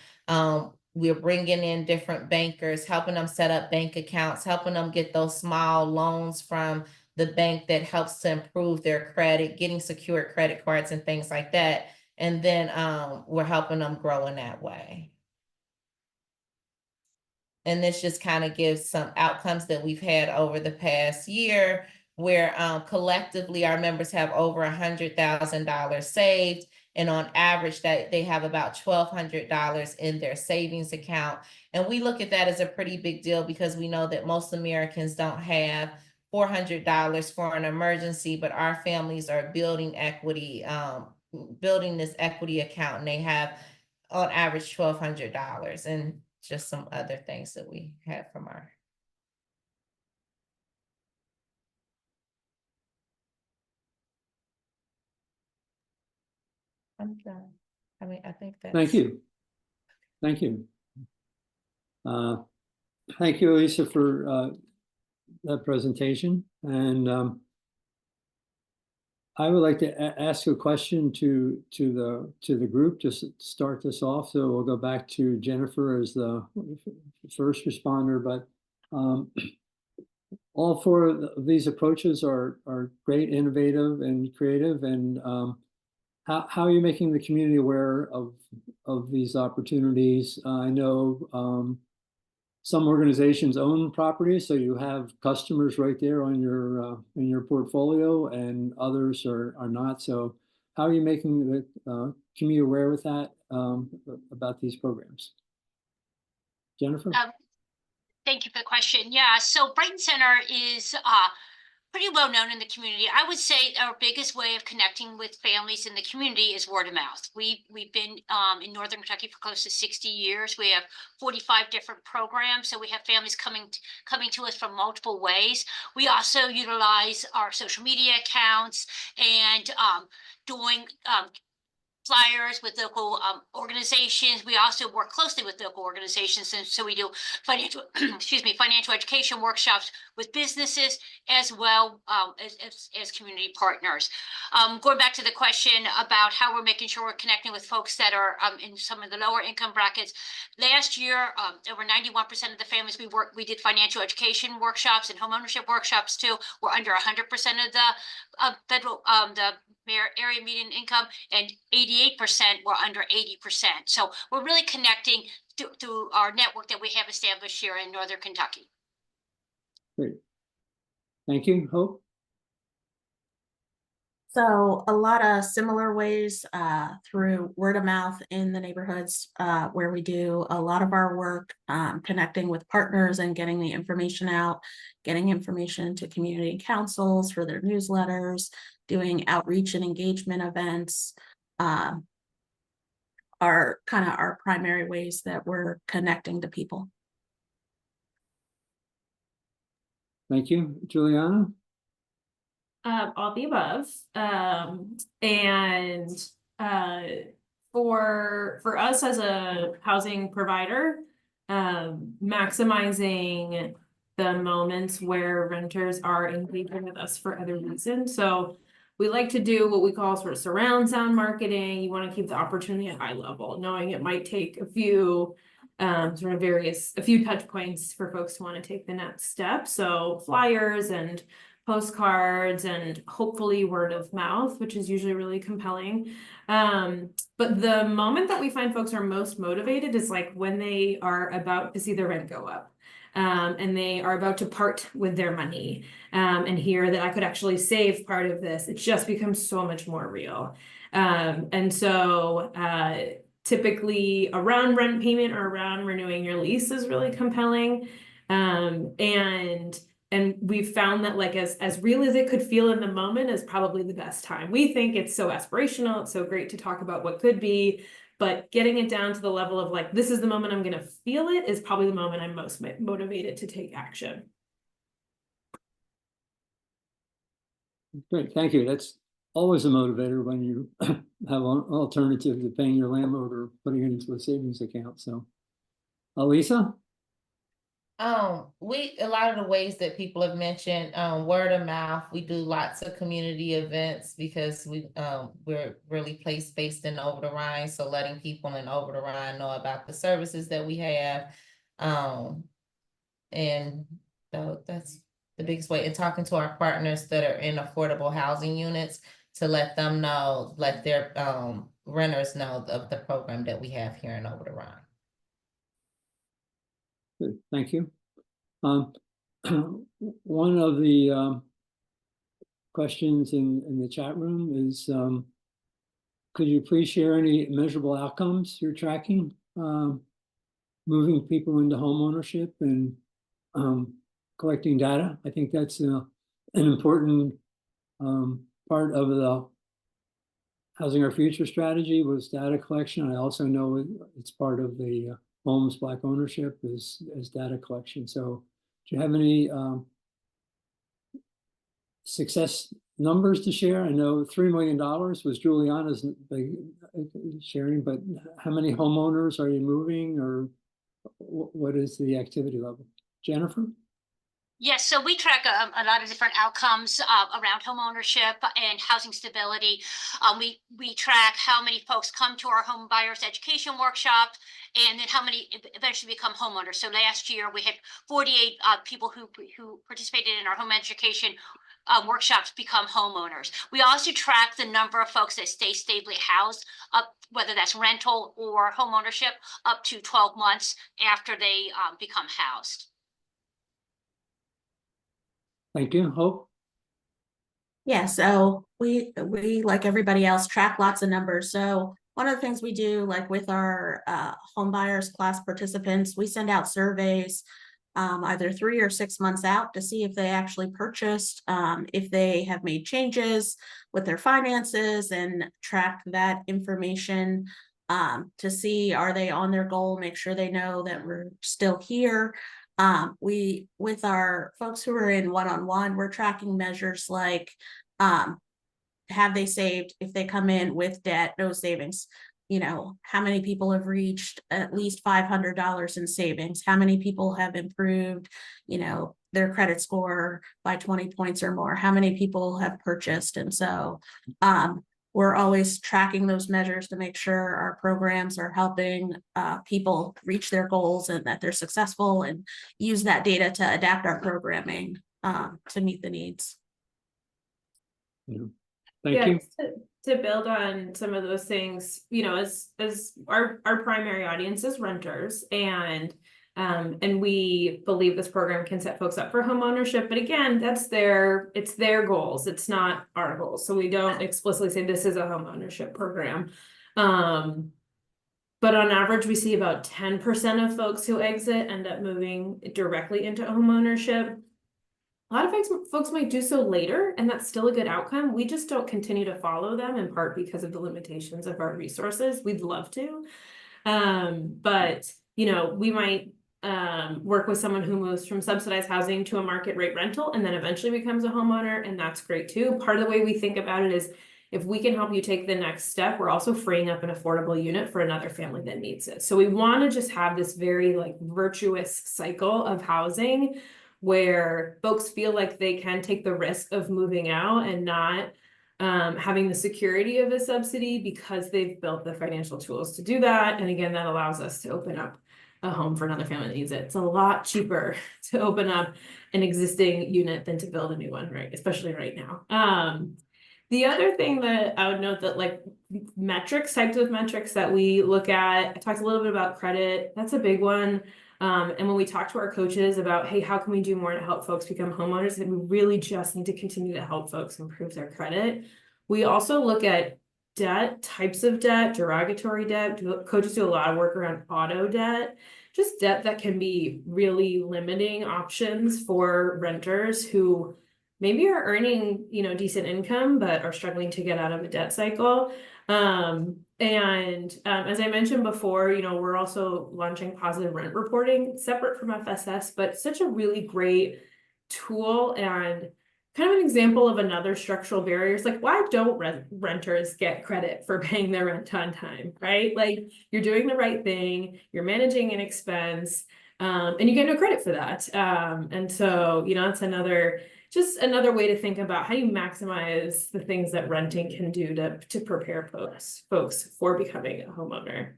We're bringing in different bankers, helping them set up bank accounts, helping them get those small loans from the bank that helps to improve their credit, getting secured credit cards and things like that. And then we're helping them grow in that way. And this just kind of gives some outcomes that we've had over the past year where collectively our members have over $100,000 saved. And on average, that they have about $1,200 in their savings account. And we look at that as a pretty big deal because we know that most Americans don't have $400 for an emergency, but our families are building equity, building this equity account, and they have on average $1,200, and just some other things that we have from our. I'm done. I mean, I think that's. Thank you. Thank you. Thank you, Lisa, for that presentation. And I would like to ask a question to the group, just to start this off. So we'll go back to Jennifer as the first responder, but all four of these approaches are great, innovative, and creative. And how are you making the community aware of these opportunities? I know some organizations own properties, so you have customers right there on your in your portfolio, and others are not. So how are you making the community aware with that about these programs? Jennifer? Thank you for the question. Yeah, so Brighton Center is pretty well known in the community. I would say our biggest way of connecting with families in the community is word of mouth. We've been in Northern Kentucky for close to 60 years. We have 45 different programs, so we have families coming to us from multiple ways. We also utilize our social media accounts and doing flyers with local organizations. We also work closely with local organizations, and so we do financial, financial education workshops with businesses as well as community partners. Going back to the question about how we're making sure we're connecting with folks that are in some of the lower income brackets. Last year, over 91% of the families we did financial education workshops and homeownership workshops too. We're under 100% of the federal the area median income, and 88% were under 80%. So we're really connecting through our network that we have established here in Northern Kentucky. Great. Thank you. Hope? So a lot of similar ways through word of mouth in the neighborhoods where we do a lot of our work connecting with partners and getting the information out, getting information to community councils for their newsletters, doing outreach and engagement events are kind of our primary ways that we're connecting to people. Thank you. Juliana? All the above. For us as a housing provider, maximizing the moments where renters are engaging with us for other reasons. So we like to do what we call sort of surround sound marketing. You want to keep the opportunity at high level, knowing it might take a few touch points for folks to want to take the next step. So flyers and postcards and hopefully word of mouth, which is usually really compelling. But the moment that we find folks are most motivated is like when they are about to see their rent go up. And they are about to part with their money and hear that I could actually save part of this. It just becomes so much more real. And so typically around rent payment or around renewing your lease is really compelling. And we've found that like as real as it could feel in the moment is probably the best time. We think it's so aspirational. It's so great to talk about what could be, but getting it down to the level of like, this is the moment I'm going to feel it is probably the moment I'm most motivated to take action. Great, thank you. That's always a motivator when you have an alternative to paying your landlord or putting it into a savings account. So, Lisa? A lot of the ways that people have mentioned, word of mouth. We do lots of community events because we're really place-based in Over the Rhine. So letting people in Over the Rhine know about the services that we have. And that's the biggest way. And talking to our partners that are in affordable housing units to let them know, let their renters know of the program that we have here in Over the Rhine. Good, thank you. One of the questions in the chat room is, could you please share any measurable outcomes you're tracking, moving people into homeownership and collecting data? I think that's an important part of the Housing Our Future strategy was data collection. I also know it's part of the Homes Black Ownership is data collection. So do you have any success numbers to share? I know $3 million was Juliana's sharing, but how many homeowners are you moving, or what is the activity level? Jennifer? Yes, so we track a lot of different outcomes around homeownership and housing stability. We track how many folks come to our home buyers education workshop, and then how many eventually become homeowners. So last year we had 48 people who participated in our home education workshops become homeowners. We also track the number of folks that stay stably housed, whether that's rental or homeownership, up to 12 months after they become housed. Thank you. Hope? Yeah, so we like everybody else track lots of numbers. So one of the things we do, like with our home buyers class participants, we send out surveys either 3 or 6 months out to see if they actually purchased, if they have made changes with their finances, and track that information to see, are they on their goal, make sure they know that we're still here. With our folks who are in one-on-one, we're tracking measures like, have they saved? If they come in with debt, no savings, how many people have reached at least $500 in savings? How many people have improved, their credit score by 20 points or more? How many people have purchased? And so, we're always tracking those measures to make sure our programs are helping people reach their goals and that they're successful, and use that data to adapt our programming to meet the needs. Thank you. To build on some of those things, as our primary audience is renters, and we believe this program can set folks up for home ownership. But again, it's their goals. It's not our goals. So we don't explicitly say this is a home ownership program. But on average, we see about 10% of folks who exit end up moving directly into home ownership. A lot of folks might do so later, and that's still a good outcome. We just don't continue to follow them, in part because of the limitations of our resources. We'd love to, but we might work with someone who moves from subsidized housing to a market rate rental and then eventually becomes a homeowner, and that's great too. Part of the way we think about it is, if we can help you take the next step, we're also freeing up an affordable unit for another family that needs it. So we want to just have this very virtuous cycle of housing where folks feel like they can take the risk of moving out and not having the security of a subsidy, because they've built the financial tools to do that. And again, that allows us to open up a home for another family that needs it. It's a lot cheaper to open up an existing unit than to build a new one, right? Especially right now. The other thing that I would note, that types of metrics that we look at, I talked a little bit about credit. That's a big one. And when we talk to our coaches about, hey, how can we do more to help folks become homeowners, then we really just need to continue to help folks improve their credit. We also look at debt, types of debt, derogatory debt. Coaches do a lot of work around auto debt, just debt that can be really limiting options for renters who maybe are earning, decent income, but are struggling to get out of a debt cycle. As I mentioned before, we're also launching positive rent reporting separate from FSS, but such a really great tool and kind of an example of another structural barriers. Like, why don't renters get credit for paying their rent on time, right? You're doing the right thing, you're managing an expense, and you get no credit for that. And so, it's another way to think about how you maximize the things that renting can do to prepare folks for becoming a homeowner.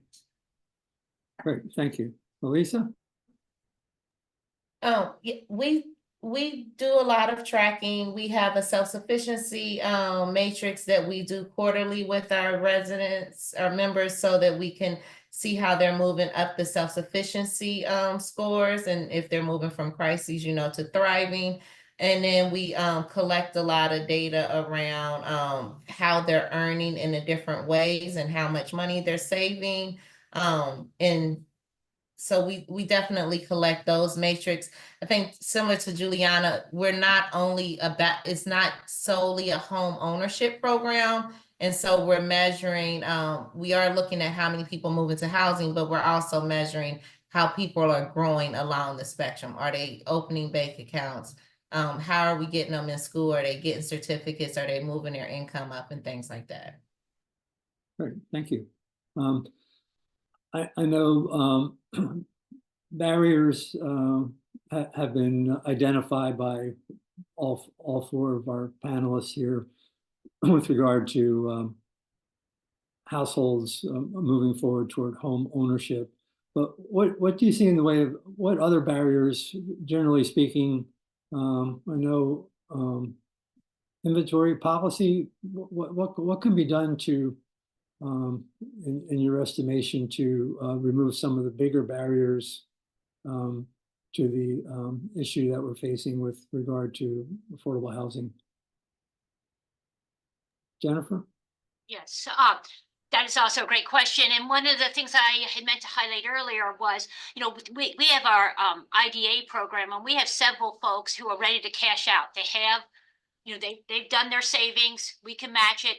Great, thank you. Elisa? Oh, yeah, we do a lot of tracking. We have a self-sufficiency matrix that we do quarterly with our residents, our members, so that we can see how they're moving up the self-sufficiency scores, and if they're moving from crises, to thriving. And then we collect a lot of data around how they're earning in the different ways and how much money they're saving. And so we definitely collect those metrics. I think similar to Juliana, we're not only about, it's not solely a home ownership program. And so we're measuring, we are looking at how many people move into housing, but we're also measuring how people are growing along the spectrum. Are they opening bank accounts? How are we getting them in school? Are they getting certificates? Are they moving their income up and things like that? Great, thank you. I know barriers have been identified by all four of our panelists here with regard to households moving forward toward home ownership. But what do you see in the way of what other barriers, generally speaking? I know inventory policy. What can be done to, in your estimation, to remove some of the bigger barriers to the issue that we're facing with regard to affordable housing? Jennifer? Yes, that is also a great question. And one of the things I had meant to highlight earlier was, we have our IDA program, and we have several folks who are ready to cash out. They have, they've done their savings. We can match it.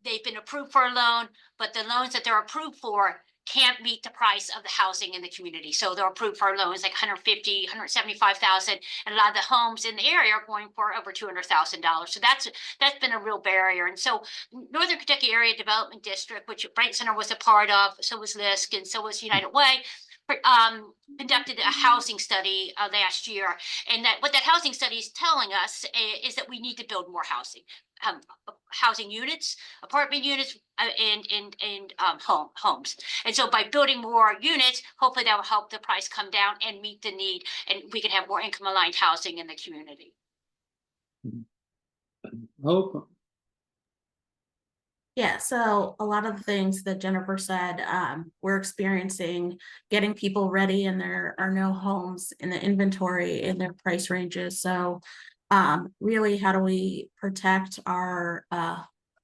They've been approved for a loan, but the loans that they're approved for can't meet the price of the housing in the community. So they're approved for loans like 150, 175,000, and a lot of the homes in the area are going for over $200,000. So that's been a real barrier. And so Northern Kentucky Area Development District, which Brighton Center was a part of, so was LISC, and so was United Way, conducted a housing study last year. And what that housing study is telling us is that we need to build more housing. Housing units, apartment units, and homes. And so by building more units, hopefully that will help the price come down and meet the need, and we can have more income aligned housing in the community. Hope. Yeah, so a lot of the things that Jennifer said, we're experiencing getting people ready, and there are no homes in the inventory in their price ranges. So really, how do we protect our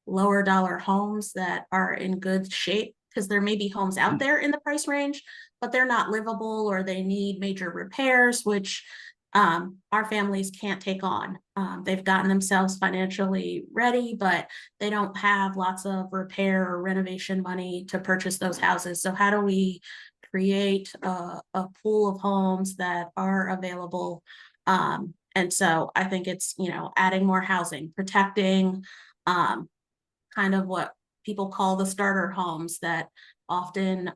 lower dollar homes that are in good shape? Because there may be homes out there in the price range, but they're not livable, or they need major repairs, which our families can't take on. They've gotten themselves financially ready, but they don't have lots of repair or renovation money to purchase those houses. So how do we create a pool of homes that are available? And so I think it's, adding more housing, protecting kind of what people call the starter homes that often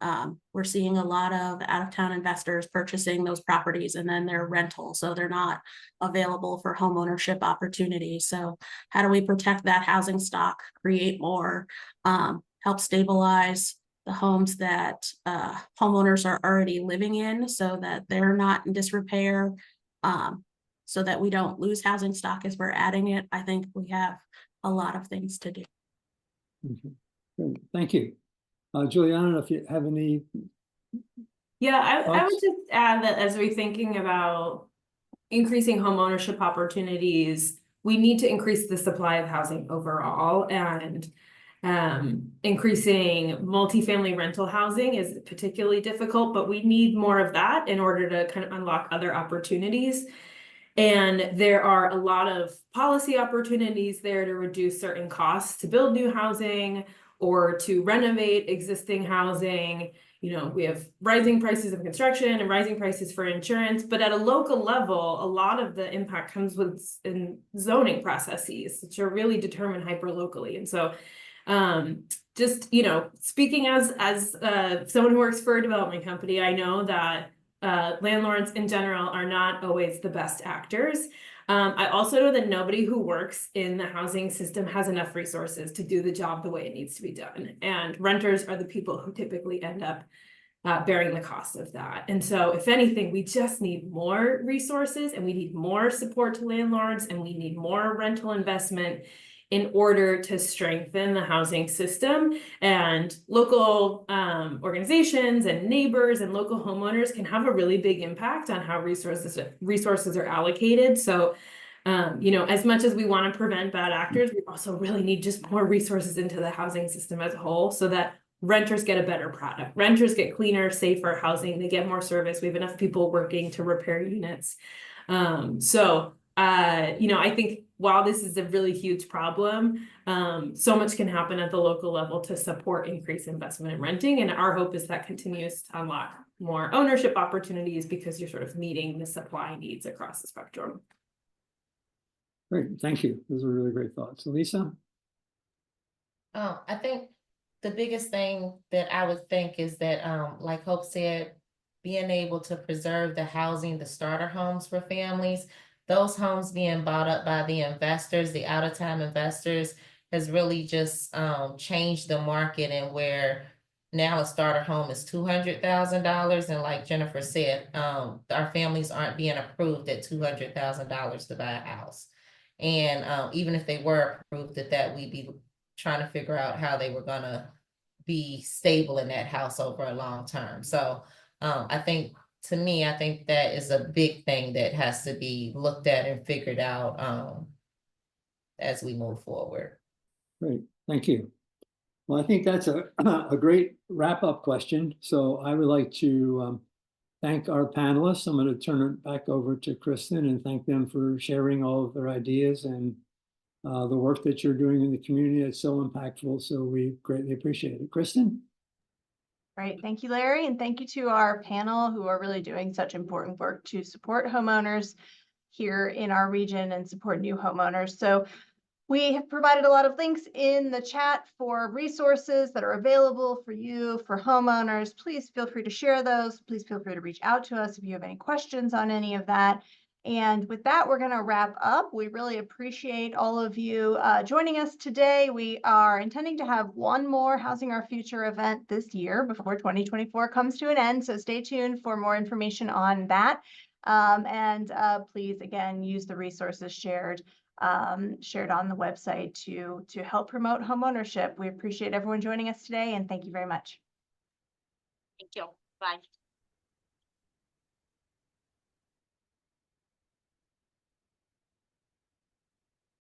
we're seeing a lot of out-of-town investors purchasing those properties, and then they're rental, so they're not available for home ownership opportunities. So how do we protect that housing stock, create more, help stabilize the homes that homeowners are already living in, so that they're not in disrepair, so that we don't lose housing stock as we're adding it? I think we have a lot of things to do. Good. Thank you. Juliana, if you have any. Yeah, I would just add that as we're thinking about increasing home ownership opportunities, we need to increase the supply of housing overall, and increasing multifamily rental housing is particularly difficult, but we need more of that in order to kind of unlock other opportunities. And there are a lot of policy opportunities there to reduce certain costs to build new housing or to renovate existing housing. We have rising prices of construction and rising prices for insurance, but at a local level, a lot of the impact comes in zoning processes, which are really determined hyper-locally. And so just, speaking as someone who works for a development company, I know that landlords in general are not always the best actors. I also know that nobody who works in the housing system has enough resources to do the job the way it needs to be done. And renters are the people who typically end up bearing the cost of that. And so if anything, we just need more resources, and we need more support to landlords, and we need more rental investment in order to strengthen the housing system. And local organizations and neighbors and local homeowners can have a really big impact on how resources are allocated. So you know, as much as we want to prevent bad actors, we also really need just more resources into the housing system as a whole so that renters get a better product. Renters get cleaner, safer housing. They get more service. We have enough people working to repair units. You know, I think while this is a really huge problem, so much can happen at the local level to support increased investment in renting. And our hope is that continues to unlock more ownership opportunities because you're sort of meeting the supply needs across the spectrum. Great, thank you. Those are really great thoughts. Lisa? I think the biggest thing that I would think is that, like Hope said, being able to preserve the housing, the starter homes for families, those homes being bought up by the investors, the out-of-town investors, has really just changed the market, and where now a starter home is $200,000. And like Jennifer said, our families aren't being approved at $200,000 to buy a house. And even if they were approved at that, we'd be trying to figure out how they were gonna be stable in that house over a long term. So I think, to me, I think that is a big thing that has to be looked at and figured out as we move forward. Great, thank you. Well, I think that's a great wrap-up question. So I would like to thank our panelists. I'm going to turn it back over to Kristen and thank them for sharing all of their ideas and the work that you're doing in the community. It's so impactful, so we greatly appreciate it. Kristen? Great. Thank you, Larry. And thank you to our panel who are really doing such important work to support homeowners here in our region and support new homeowners. So we have provided a lot of links in the chat for resources that are available for you, for homeowners. Please feel free to share those. Please feel free to reach out to us if you have any questions on any of that. And with that, we're going to wrap up. We really appreciate all of you joining us today. We are intending to have one more Housing Our Future event this year before 2024 comes to an end. So stay tuned for more information on that. Please, again, use the resources shared on the website to help promote homeownership. We appreciate everyone joining us today, and thank you very much. Thank you. Bye.